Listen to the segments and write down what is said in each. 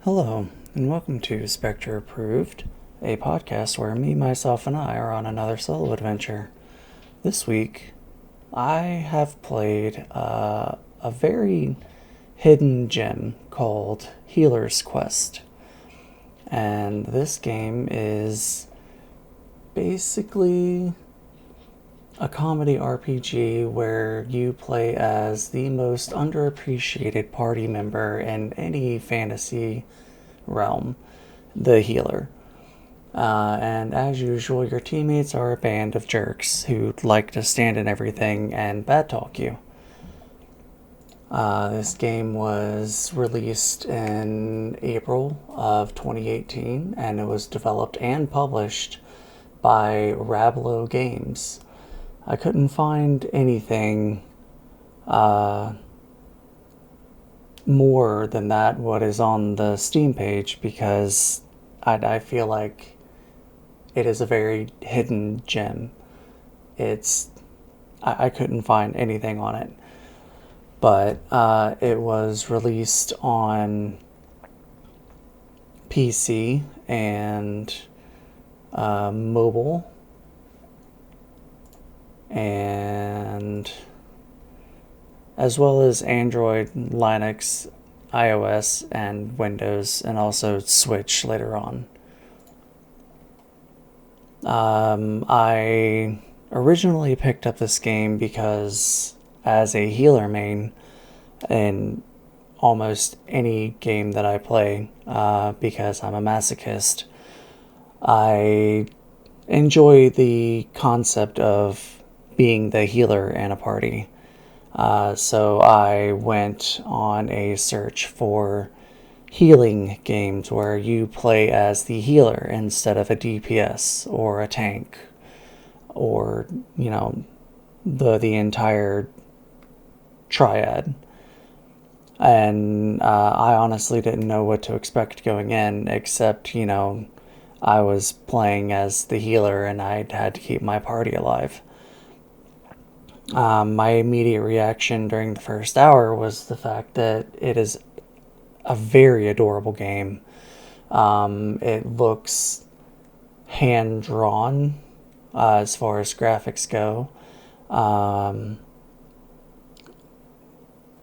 Hello, and welcome to Spectre Approved, a podcast where me, myself, and I are on another solo adventure. This week, I have played a very hidden gem called Healer's Quest. And this game is basically a comedy RPG where you play as the most underappreciated party member in any fantasy realm, the healer. And as usual, your teammates are a band of jerks who like to stand in everything and bad talk you. This game was released in April of 2018, and it was developed and published by Rablo Games. I couldn't find anything more than that what is on the Steam page, because I feel like it is a very hidden gem. I couldn't find anything on it. But it was released on PC and mobile, and as well as Android, Linux, iOS, and Windows, and also Switch later on. I originally picked up this game because as a healer main in almost any game that I play, because I'm a masochist, I enjoy the concept of being the healer in a party. So I went on a search for healing games where you play as the healer instead of a DPS or a tank or, the entire triad. And I honestly didn't know what to expect going in, except, I was playing as the healer and I had to keep my party alive. My immediate reaction during the first hour was the fact that it is a very adorable game. It looks hand-drawn as far as graphics go.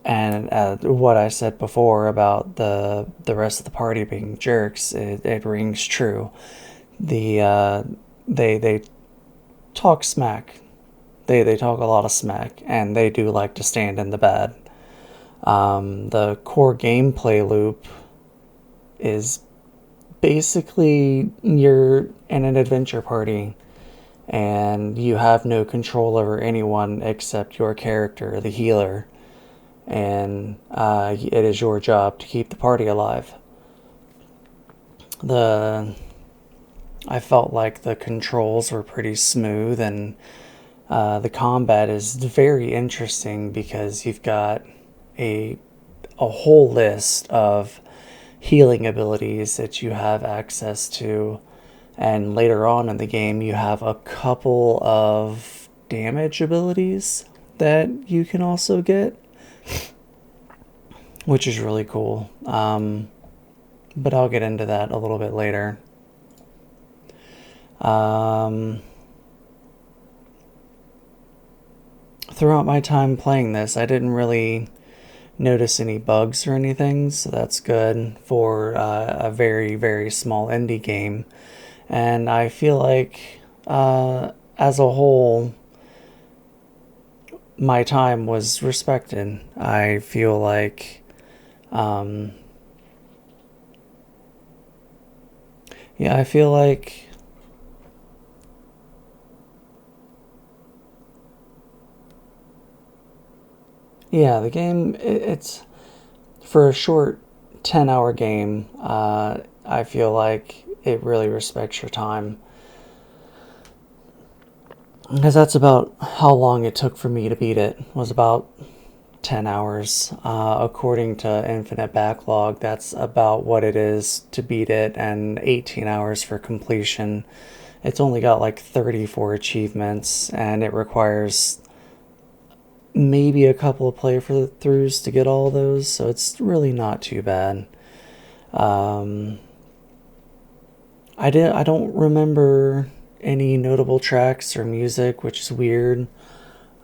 And what I said before about the rest of the party being jerks, it rings true. They talk smack. They talk a lot of smack, and they do like to stand in the bad. The core gameplay loop is basically you're in an adventure party, and you have no control over anyone except your character, the healer. And it is your job to keep the party alive. I felt like the controls were pretty smooth, and the combat is very interesting because you've got a whole list of healing abilities that you have access to, and later on in the game you have a couple of damage abilities that you can also get, which is really cool. But I'll get into that a little bit later. Throughout my time playing this, I didn't really notice any bugs or anything, so that's good for a very, very small indie game. And I feel like, as a whole, my time was respected. I feel like, I feel like the game, it's for a short 10-hour game. I feel like it really respects your time. because that's about how long it took for me to beat it, was about 10 hours. According to Infinite Backlog, that's about what it is to beat it, and 18 hours for completion. It's only got like 34 achievements, and it requires maybe a couple of playthroughs to get all those, so it's really not too bad. Um, I don't remember any notable tracks or music, which is weird.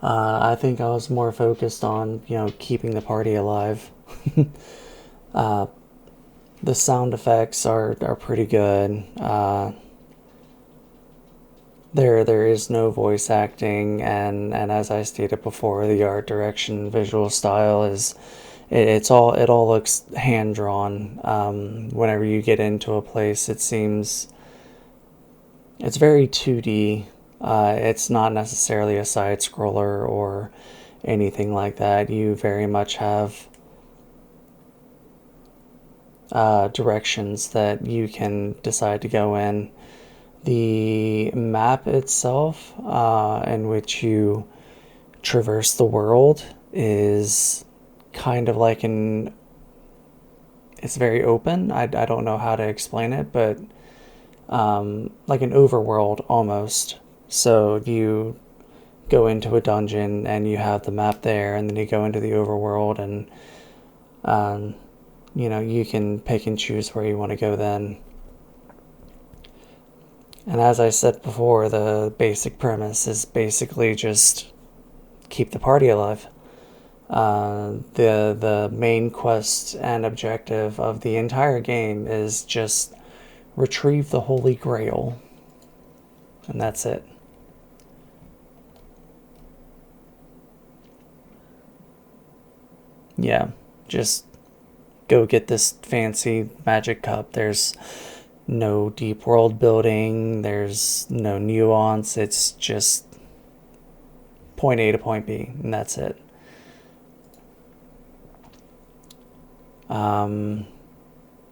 I think I was more focused on, keeping the party alive. uh, the sound effects are pretty good. There is no voice acting, and as I stated before, the art direction, visual style is it all looks hand drawn. Whenever you get into a place, it seems it's very 2D. It's not necessarily a side scroller or anything like that. You very much have directions that you can decide to go in. The map itself, in which you traverse the world, is kind of like it's very open. I don't know how to explain it, but like an overworld almost. So you go into a dungeon and you have the map there, and then you go into the overworld, and you can pick and choose where you want to go then. And as I said before, the basic premise is basically just keep the party alive. The main quest and objective of the entire game is just retrieve the Holy Grail, and that's it. Yeah, just go get this fancy magic cup. There's no deep world building, there's no nuance, it's just point A to point B, and that's it.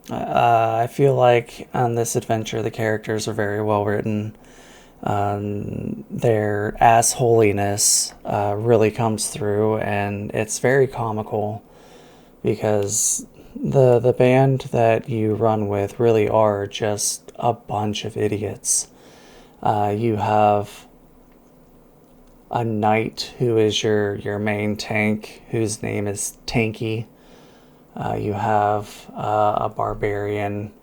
I feel like on this adventure the characters are very well written. Their assholiness really comes through, and it's very comical because the band that you run with really are just a bunch of idiots. You have a knight who is your main tank, whose name is Tanky. You have a barbarian.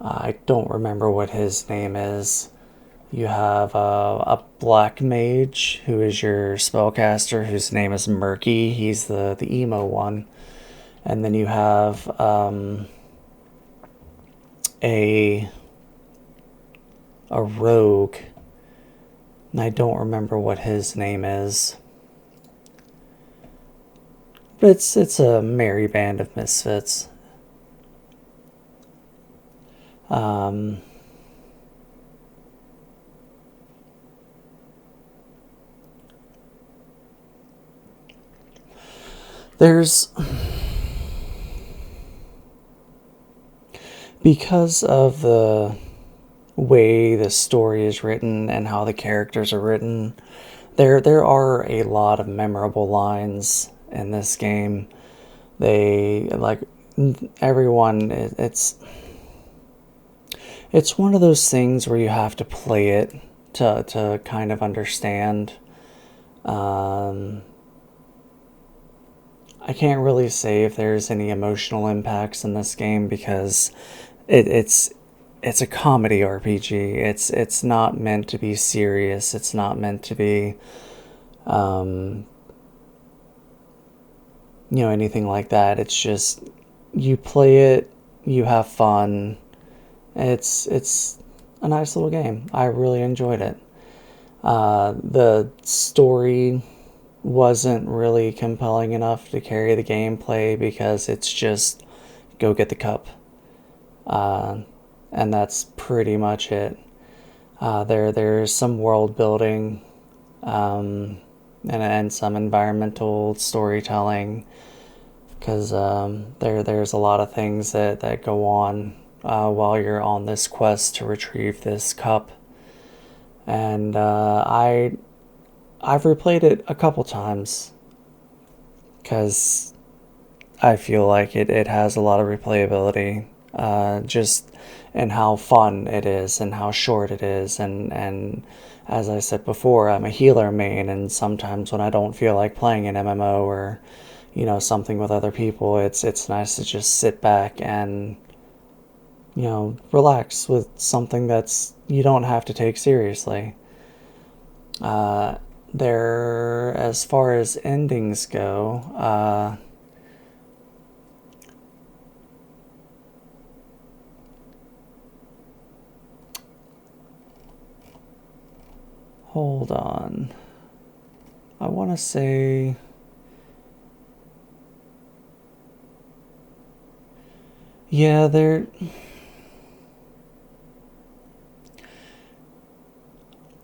I don't remember what his name is. You have a black mage who is your spellcaster, whose name is Murky. He's the emo one. And then you have a rogue, and I don't remember what his name is. But it's a merry band of misfits. There's because of the way the story is written and how the characters are written, there are a lot of memorable lines in this game. They like everyone. It's one of those things where you have to play it to kind of understand. I can't really say if there's any emotional impacts in this game because it's a comedy RPG. It's not meant to be serious. It's not meant to be anything like that. It's just you play it, you have fun. It's a nice little game. I really enjoyed it. The story wasn't really compelling enough to carry the gameplay because it's just go get the cup. And that's pretty much it. There's some world building, and some environmental storytelling, because there's a lot of things that go on while you're on this quest to retrieve this cup. And I've replayed it a couple times because I feel like it has a lot of replayability, just in how fun it is and how short it is. And as I said before, I'm a healer main, and sometimes when I don't feel like playing an MMO or, something with other people, it's nice to just sit back and, relax with something that's you don't have to take seriously. Uh, there, as far as endings go, hold on. I want to say. Yeah,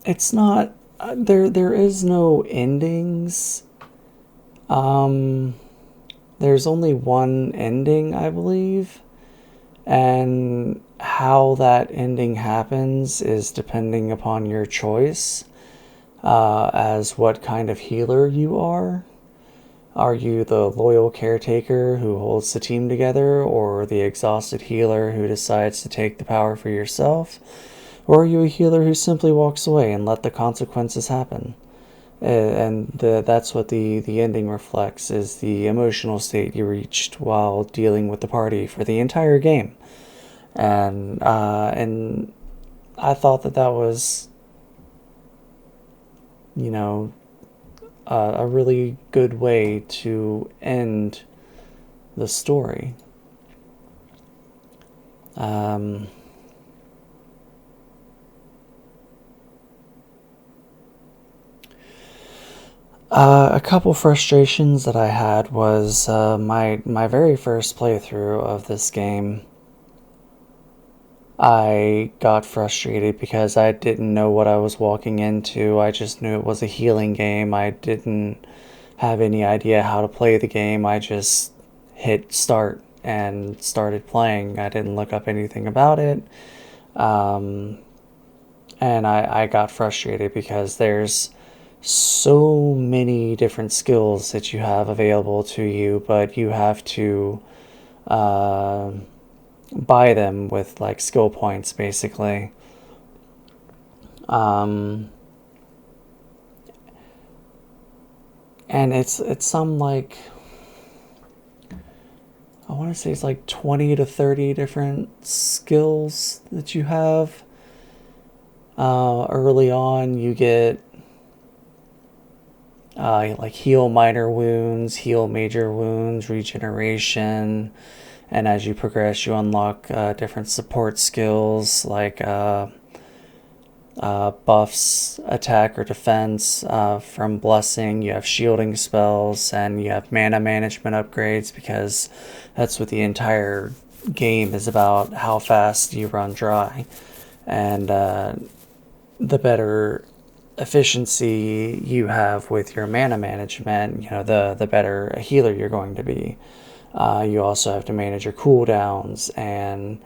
it's not. There is no endings. Um, there's only one ending, I believe. And how that ending happens is depending upon your choice, as what kind of healer you are. Are you the loyal caretaker who holds the team together, or the exhausted healer who decides to take the power for yourself? Or are you a healer who simply walks away and let the consequences happen? And that's what the ending reflects, is the emotional state you reached while dealing with the party for the entire game. And I thought that was, you know, a really good way to end the story. Um, a couple frustrations that I had was, my very first playthrough of this game. I got frustrated because I didn't know what I was walking into. I just knew it was a healing game. I didn't have any idea how to play the game. I just hit start and started playing. I didn't look up anything about it. Um, and I got frustrated because there's so many different skills that you have available to you, but you have to uh, buy them with like skill points, basically. Um, and it's some like, I want to say it's like 20 to 30 different skills that you have. Early on, you get like heal minor wounds, heal major wounds, regeneration, and as you progress, you unlock different support skills like buffs, attack or defense from blessing. You have shielding spells, and you have mana management upgrades, because that's what the entire game is about: how fast you run dry, and the better efficiency you have with your mana management, the better a healer you're going to be. You also have to manage your cooldowns, and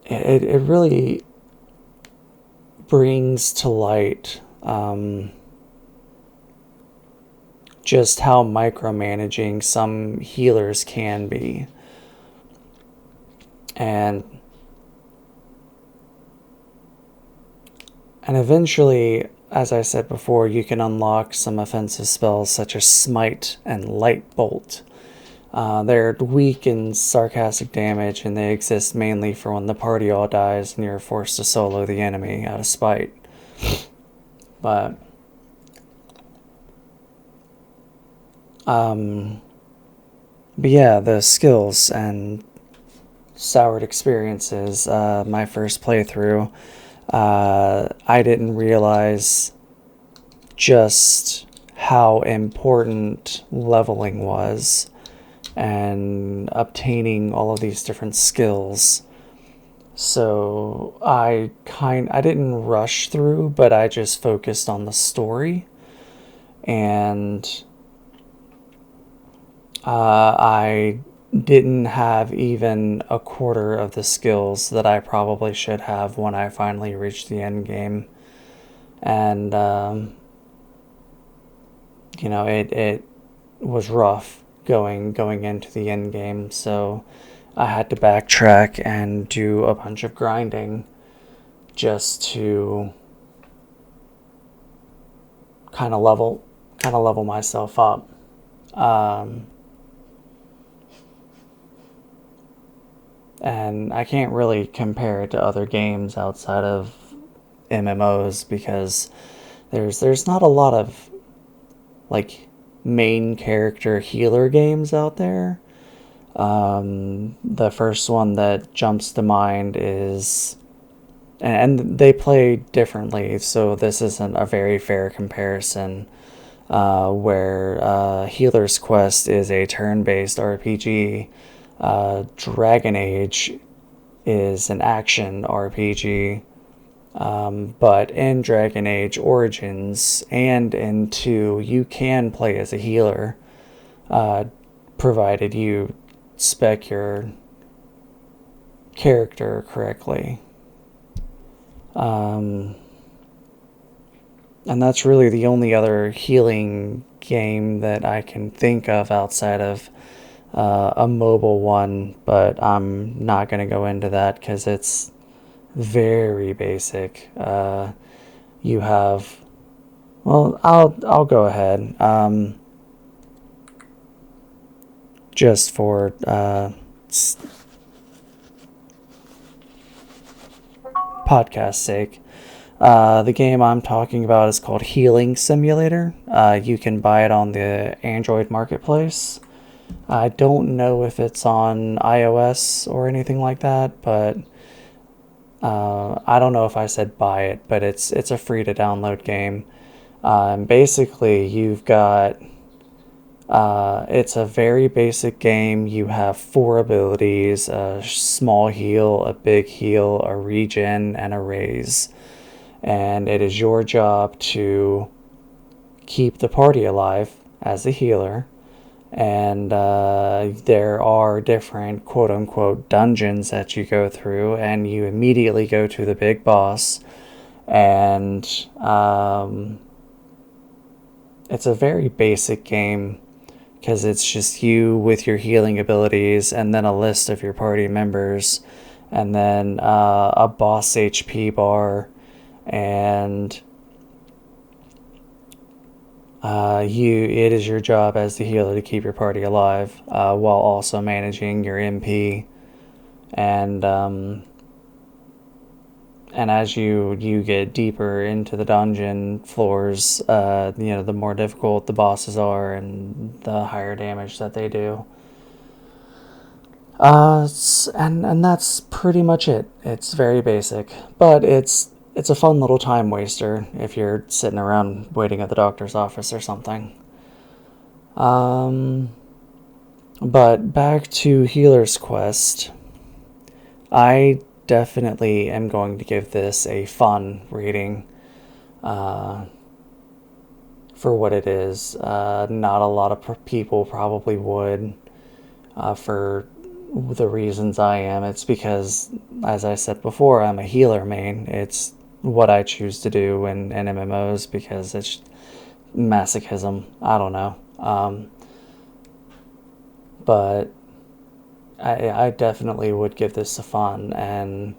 it really brings to light just how micromanaging some healers can be. And eventually, as I said before, you can unlock some offensive spells such as Smite and Light Bolt. They're weak and sarcastic damage, and they exist mainly for when the party all dies and you're forced to solo the enemy out of spite. But but yeah, the skills and soured experiences. My first playthrough, I didn't realize just how important leveling was and obtaining all of these different skills. So I didn't rush through, but I just focused on the story, and I didn't have even a quarter of the skills that I probably should have when I finally reached the end game. and it was rough going into the end game, so I had to backtrack and do a bunch of grinding just to kind of level myself up. And I can't really compare it to other games outside of MMOs because there's not a lot of like main character healer games out there. The first one that jumps to mind is, and they play differently, so this isn't a very fair comparison. Where Healer's Quest is a turn-based RPG, Dragon Age is an action RPG. But in Dragon Age Origins and in 2, you can play as a healer, provided you spec your character correctly. And that's really the only other healing game that I can think of outside of a mobile one, but I'm not going to go into that because it's very basic. You have, well, I'll go ahead. Just for podcast sake, the game I'm talking about is called Healing Simulator. You can buy it on the Android marketplace. I don't know if it's on iOS or anything like that, but I don't know if I said buy it, but it's a free to download game. Basically, you've got it's a very basic game. You have 4 abilities: a small heal, a big heal, a regen, and a raise. And it is your job to keep the party alive as a healer. And there are different quote-unquote dungeons that you go through, and you immediately go to the big boss. And it's a very basic game because it's just you with your healing abilities and then a list of your party members and then a boss HP bar, and it is your job as the healer to keep your party alive while also managing your MP. And as you get deeper into the dungeon floors, the more difficult the bosses are and the higher damage that they do. And that's pretty much it. It's very basic, but it's a fun little time waster if you're sitting around waiting at the doctor's office or something. But back to Healer's Quest. I definitely am going to give this a fun rating for what it is. Not a lot of people probably would for the reasons I am. It's because, as I said before, I'm a healer main. It's what I choose to do in MMOs because it's masochism. I don't know. But I definitely would give this a fun, and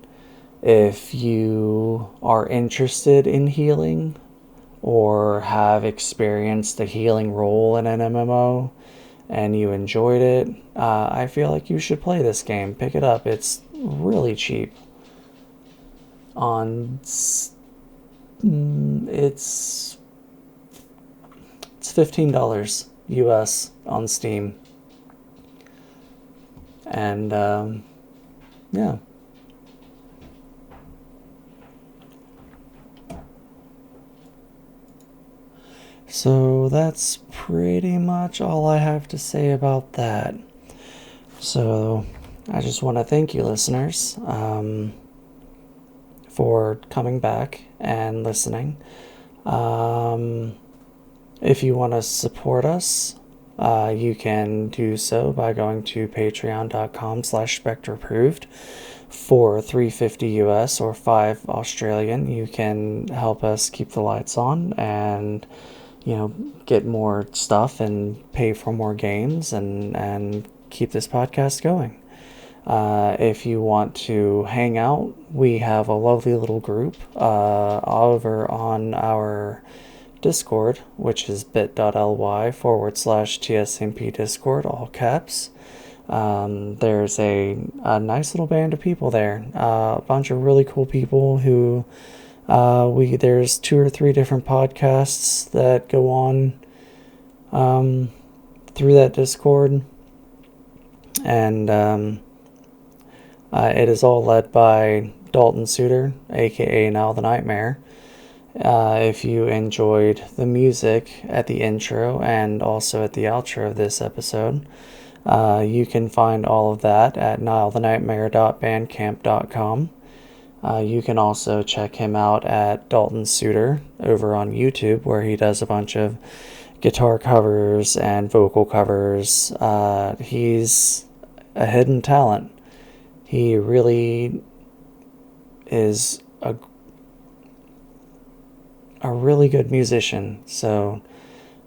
if you are interested in healing or have experienced the healing role in an MMO and you enjoyed it, I feel like you should play this game. Pick it up. It's really cheap. It's $15 US on Steam. And yeah. So that's pretty much all I have to say about that. So I just want to thank you, listeners, for coming back and listening. If you want to support us, You can do so by going to patreon.com/spectreapproved for $3.50 US or $5 Australian. You can help us keep the lights on and, get more stuff and pay for more games and keep this podcast going. If you want to hang out, we have a lovely little group over on our Discord, which is bit.ly/TSMP Discord, all caps. There's a nice little band of people there, a bunch of really cool people who there's 2 or 3 different podcasts that go on through that Discord, and it is all led by Dalton Suter, aka Now the Nightmare. If you enjoyed the music at the intro and also at the outro of this episode, you can find all of that at nilethenightmare.bandcamp.com. You can also check him out at Dalton Suter over on YouTube, where he does a bunch of guitar covers and vocal covers. He's a hidden talent. He really is a really good musician, so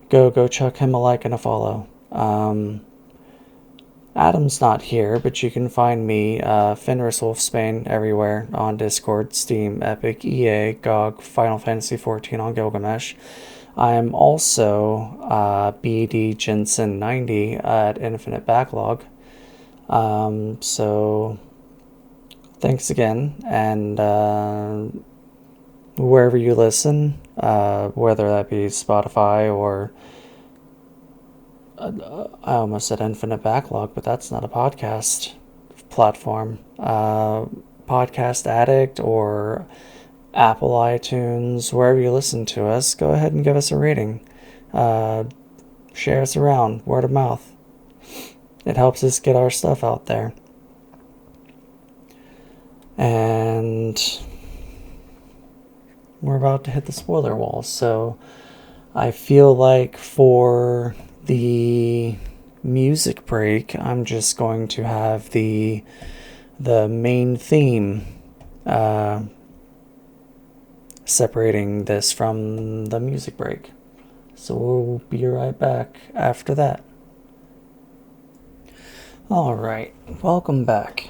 go chuck him a like and a follow. Adam's not here, but you can find me, Fenris Wolfsbane, everywhere on Discord, Steam, Epic, EA, GOG, Final Fantasy XIV on Gilgamesh. I am also BD Jensen 90 at Infinite Backlog. So thanks again, and wherever you listen, whether that be Spotify or I almost said Infinite Backlog, but that's not a podcast platform. Podcast Addict or Apple iTunes, wherever you listen to us, go ahead and give us a rating. Share us around, word of mouth. It helps us get our stuff out there. And we're about to hit the spoiler wall, so I feel like for the music break, I'm just going to have the main theme separating this from the music break. So we'll be right back after that. Alright, welcome back.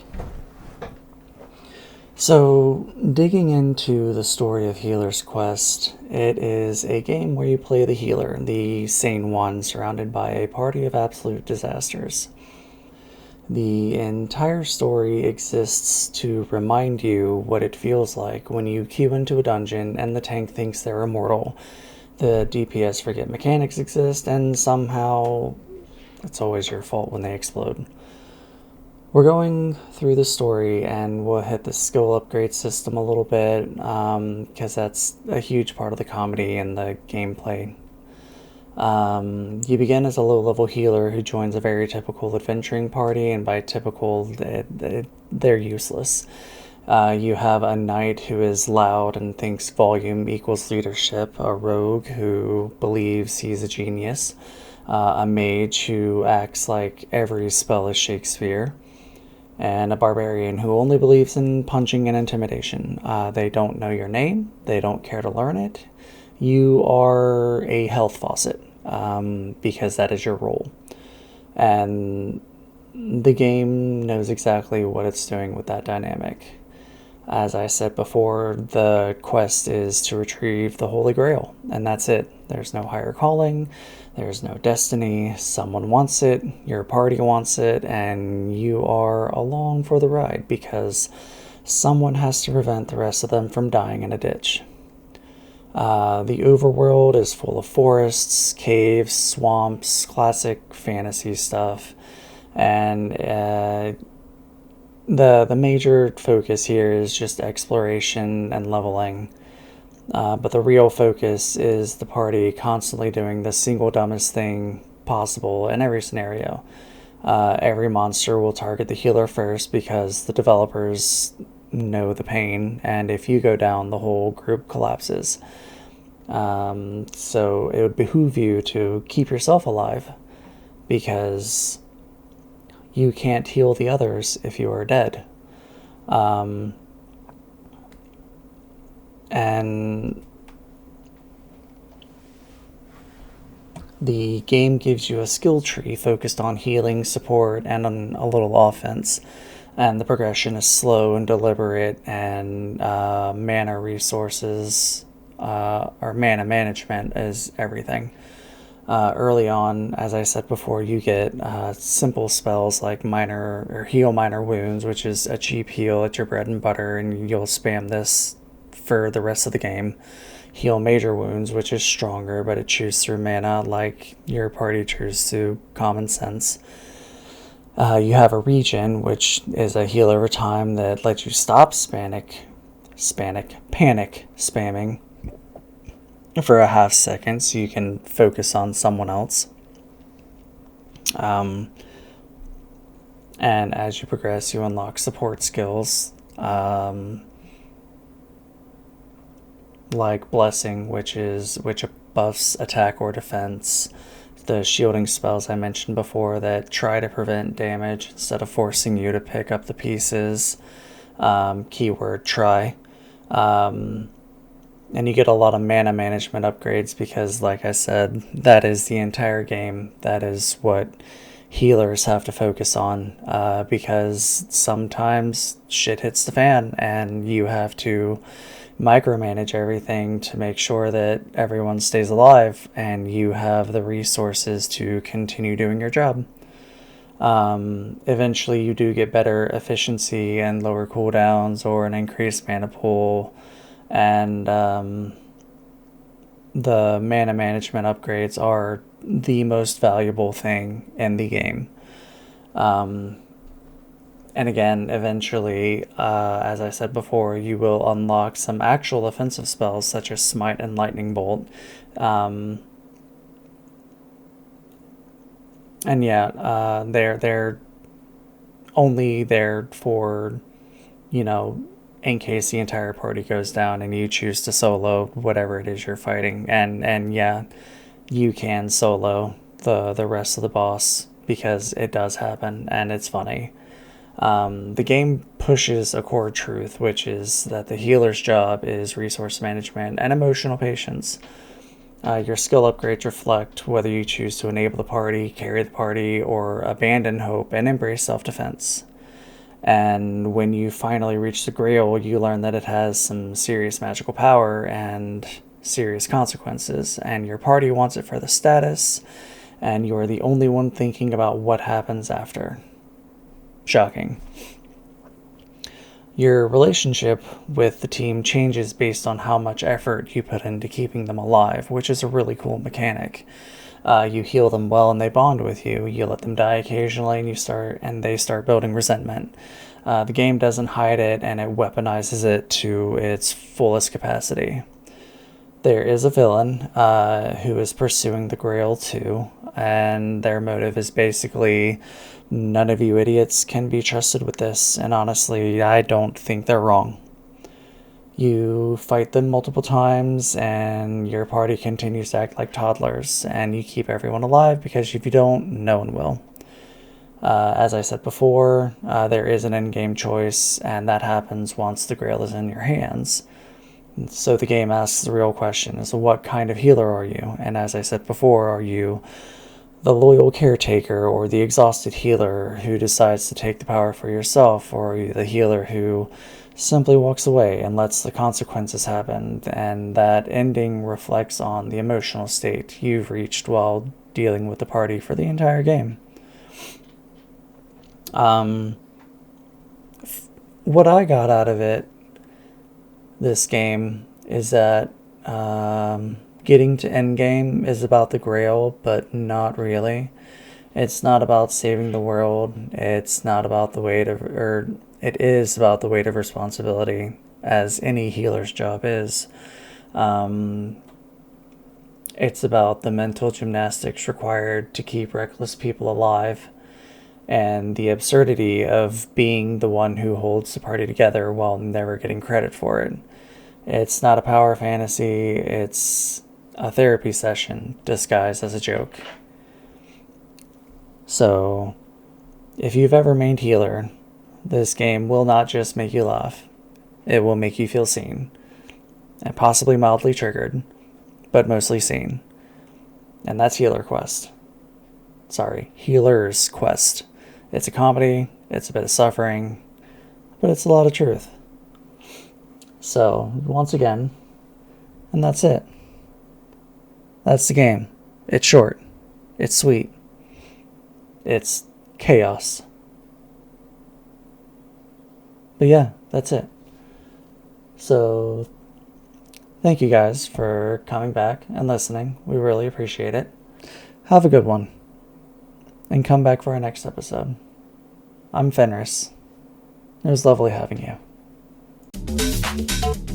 So, digging into the story of Healer's Quest, it is a game where you play the healer, the sane one, surrounded by a party of absolute disasters. The entire story exists to remind you what it feels like when you queue into a dungeon and the tank thinks they're immortal. The DPS forget mechanics exist, and somehow it's always your fault when they explode. We're going through the story, and we'll hit the skill upgrade system a little bit, because that's a huge part of the comedy and the gameplay. You begin as a low-level healer who joins a very typical adventuring party, and by typical, they're useless. You have a knight who is loud and thinks volume equals leadership, a rogue who believes he's a genius, a mage who acts like every spell is Shakespeare, and a barbarian who only believes in punching and intimidation. They don't know your name, they don't care to learn it. You are a health faucet, because that is your role. And the game knows exactly what it's doing with that dynamic. As I said before, the quest is to retrieve the Holy Grail, and that's it. There's no higher calling, there's no destiny. Someone wants it, your party wants it, and you are along for the ride because someone has to prevent the rest of them from dying in a ditch. The overworld is full of forests, caves, swamps, classic fantasy stuff, and the major focus here is just exploration and leveling. But the real focus is the party constantly doing the single dumbest thing possible in every scenario. Every monster will target the healer first because the developers know the pain, and if you go down, the whole group collapses. So it would behoove you to keep yourself alive, because you can't heal the others if you are dead. And the game gives you a skill tree focused on healing, support, and on a little offense. And the progression is slow and deliberate, and mana resources or mana management is everything. Early on, as I said before, you get simple spells like minor or heal minor wounds, which is a cheap heal. It's your bread and butter, and you'll spam this for the rest of the game. Heal major wounds, which is stronger, but it chews through mana like your party chews through common sense. You have a regen, which is a heal over time that lets you stop panic spamming for a half second so you can focus on someone else. And as you progress, you unlock support skills like Blessing, which buffs attack or defense. The shielding spells I mentioned before that try to prevent damage instead of forcing you to pick up the pieces. Keyword try. And you get a lot of mana management upgrades because, like I said, that is the entire game. That is what healers have to focus on, because sometimes shit hits the fan and you have to micromanage everything to make sure that everyone stays alive and you have the resources to continue doing your job. Eventually you do get better efficiency and lower cooldowns or an increased mana pool, and the mana management upgrades are the most valuable thing in the game. And again, eventually, as I said before, you will unlock some actual offensive spells such as Smite and Lightning Bolt. And yeah, they're only there for, in case the entire party goes down and you choose to solo whatever it is you're fighting. And yeah, you can solo the rest of the boss because it does happen and it's funny. The game pushes a core truth, which is that the healer's job is resource management and emotional patience. Your skill upgrades reflect whether you choose to enable the party, carry the party, or abandon hope and embrace self-defense. And when you finally reach the Grail, you learn that it has some serious magical power and serious consequences, and your party wants it for the status, and you're the only one thinking about what happens after. Shocking. Your relationship with the team changes based on how much effort you put into keeping them alive, which is a really cool mechanic. You heal them well and they bond with you. You let them die occasionally and they start building resentment. The game doesn't hide it and it weaponizes it to its fullest capacity. There is a villain who is pursuing the Grail too, and their motive is basically, none of you idiots can be trusted with this, and honestly, I don't think they're wrong. You fight them multiple times, and your party continues to act like toddlers, and you keep everyone alive because if you don't, no one will. As I said before, there is an endgame choice, and that happens once the Grail is in your hands. So the game asks the real question is, what kind of healer are you? And as I said before, are you the loyal caretaker or the exhausted healer who decides to take the power for yourself, or are you the healer who simply walks away and lets the consequences happen? And that ending reflects on the emotional state you've reached while dealing with the party for the entire game. What I got out of this game is that getting to endgame is about the Grail, but not really. It's not about saving the world. It's not about the weight of, or it is about the weight of responsibility, as any healer's job is. It's about the mental gymnastics required to keep reckless people alive, and the absurdity of being the one who holds the party together while never getting credit for it. It's not a power fantasy, it's a therapy session disguised as a joke. So, if you've ever mained healer, this game will not just make you laugh. It will make you feel seen, and possibly mildly triggered, but mostly seen. And that's Healer Quest. Sorry, Healer's Quest. It's a comedy, it's a bit of suffering, but it's a lot of truth. So, once again, and that's it. That's the game. It's short. It's sweet. It's chaos. But yeah, that's it. So, thank you guys for coming back and listening. We really appreciate it. Have a good one. And come back for our next episode. I'm Fenris. It was lovely having you.